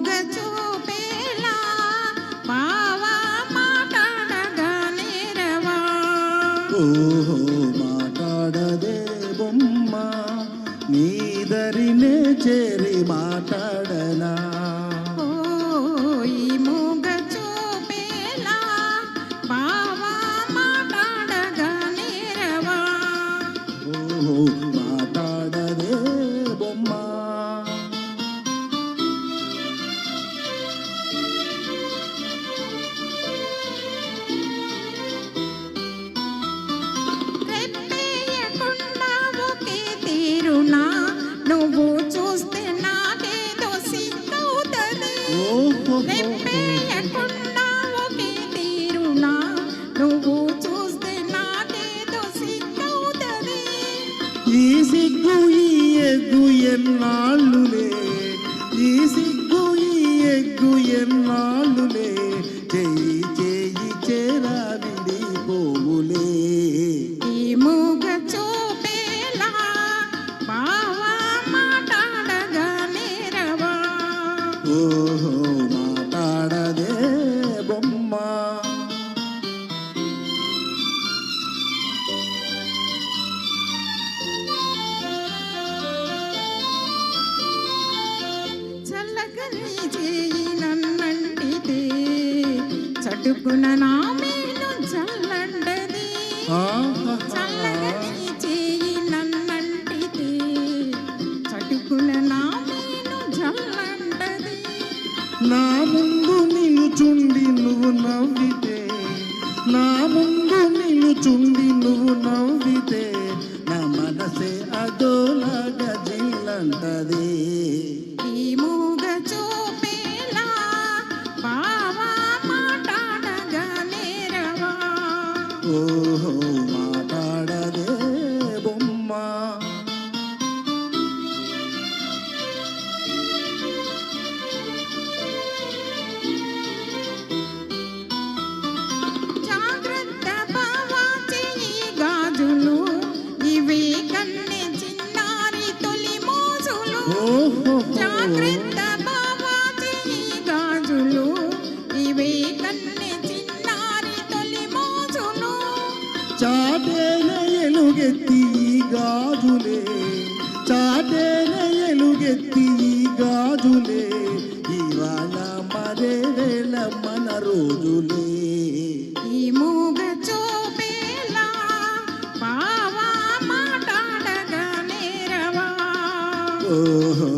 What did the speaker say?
మూగ చూపేలా బావా మాట్లాడగా నేరవా. ఓహో మాట్లాడదే బొమ్మ నీదరినే చేరి మాట్లాడనా. ఈ మూగ చూపేలా బావా మాట్లాడగా నేరవా. ఓహో మాట్లాడదే బొమ్మ. రెప్పేయకుండా ఒకే తీరునా నువ్వు చూస్తే నాకేదో సిగ్గవుతది. రెప్పేయకుండా ఒకే తీరునా నువ్వు చూస్తే నాకేదో సిగ్గవుతది. ఈ సిగ్గు ఈ ఎగ్గు ఎన్నాళ్ళులే, ఈ సిగ్గు ఈ ఎగ్గు ఎన్నాళ్ళులే, చెయ్యి చెయ్యి చేరా విడిపోవులే. ఈ మూగ చూపేలా బావా మాట్లాడగా నేరవా. ఓహో మాట్లాడదే బొమ్మ. చల్లగని చేయి నన్నంటితే చటుకున నా మేలు చల్లండది. చల్లగని చేయి నన్నంటితే చటుకున నా మేలు చల్లండది. నా ముందు నిలుచుండి నువ్వు నవ్వితే, నా ముందు నిలుచుండి నువ్వు నవ్వితే, నా మనసే అదోలాగా జిల్లంటది. ఈ మూగ చూపేలా బావా మాట్లాడగా నేరవా. ఓహో మాట్లాడదే బొమ్మ. జాగ్రత్త బావా చెయ్యి గాజులు ఇవే కన్నె చిన్నారి తొలి మోజులు. ఓహో జాగ్రత్త బావా చెయ్యి గాజులు ఇవే కన్నె చిన్నారి తొలి మోజులు. చాటేన ఎలుగెత్తి ఈ గాజులే, చాటేన ఎలుగెత్తి ఈ గాజులే, ఇవాళ మరే వేళ మన రోజులే. ఈ మూగ చూపేలా బావా మాట్లాడగా నేరవా. ఓహో